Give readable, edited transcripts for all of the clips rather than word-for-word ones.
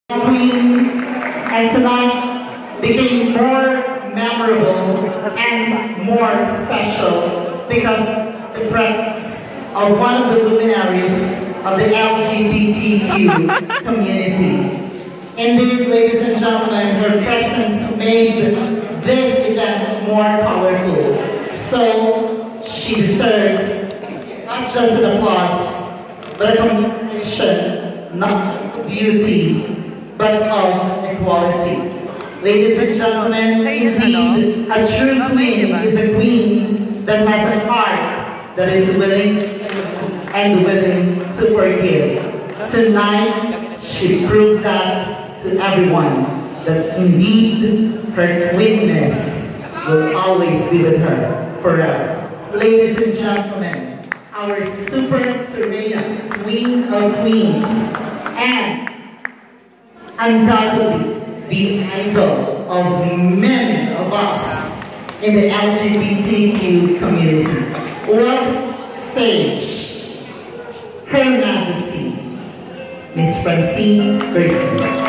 Queen, and tonight became more memorable and more special because the presence of one of the luminaries of the LGBTQ community. Indeed, ladies and gentlemen, her presence made this event more colorful. So she deserves not just an applause, but a commendation, not just of beauty, but of equality. Ladies and gentlemen, indeed, a true queen is a queen that has a heart that is willing to forgive. Tonight, she proved that to everyone, that indeed her queenness will always be with her forever. Ladies and gentlemen, our super Serena, Queen of Queens, and undoubtedly the idol of many of us in the LGBTQ community. Welcome stage, Her Majesty, Miss Francine Garcia.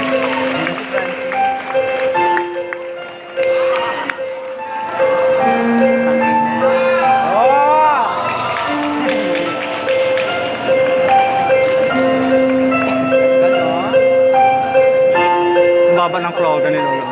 Baba ng cloud ni Lola.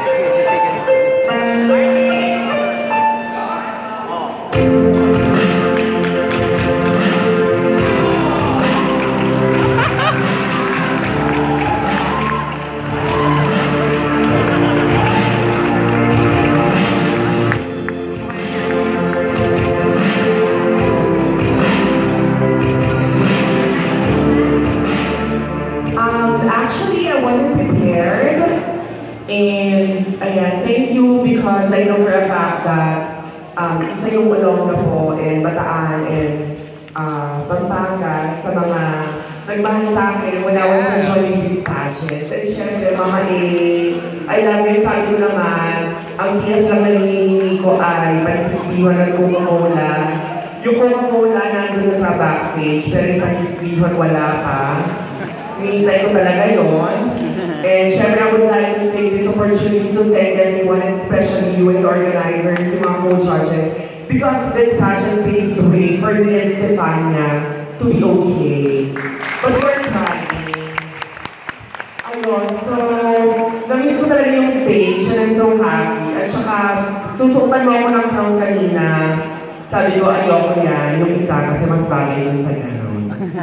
Actually, I wasn't prepared. And ayan, thank you because I know for a fact that isa yung Olongapo and Bataan and Pampanga sa mga nagmahal sa akin when I was in Jollibee pageants. And syempre, mga I love you, sabi ko naman, ang TF lang nalihingi ko ay panisipihan ng Coca-Cola. Yung Coca-Cola nandun na sa backstage, pero yung panisipihan wala pa. Hinihintay ko talaga yun. And syempre, I would like to take this opportunity to thank everyone, and especially you and the organizers, yung mga co-judges, because this pageant paved the way for me and Stefania to be okay. But we're trying. Ayun, so, namiss ko talaga yung stage, and I'm so happy. At saka, susukan mo ako ng crown kanina. Sabi ko, ayoko yan, yung isa, kasi mas bagay yun sa gano'n.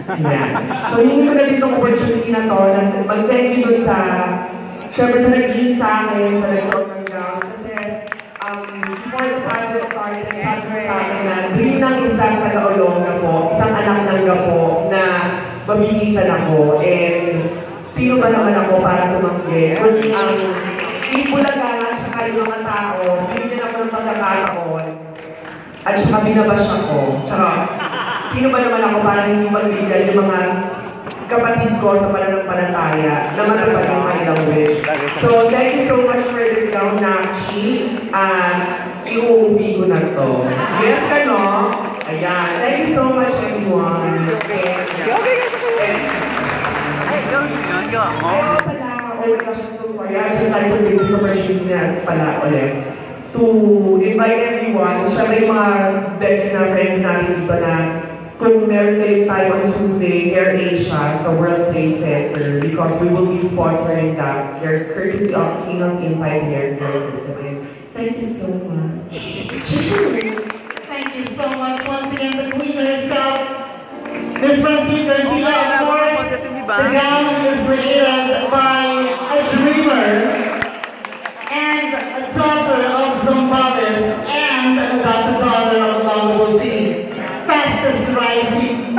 Yeah. So, hindi ko na dito ang opportunity na to, mag-thank you dun sa, syempre sa nag-iin sa akin, sa nag-sort ng gown, kasi before the project started, sabi ko sa akin na dream ng isang taga-Olongapo, isang anak ng Gapo na mabihisan ako, and sino ba naman ako para tumanggi? Kundi ang Ibulaga at saka yung mga tao, binigyan ako ng pagkakataon, at saka binabash ako. Tsaka, sino ba naman ako para hindi magbigyan yung mga kapatid ko sa pananampalataya na matupad yung kanilang wish. So, thank you so much for this gown, Nakshi. Iuuwi ko na to. Yes ka, no? Ayan. Thank you so much, everyone. Okay. Oh my gosh, I'm so sorry. I just like to take this opportunity na pala ulit to invite everyone. Siyempre yung mga best na friends natin dito na kung meron kayong time on Tuesday, Air Asia sa World Trade Center, because we will be sponsoring that here, courtesy of Sinos Inside the Aircare System. Thank you so much. Thank you so much once again, the Queen herself, Miss Francine Garcia. Of course, the gown is created by a dreamer and a daughter of Zambales and an adopted daughter of Olongapo City. Fastest rising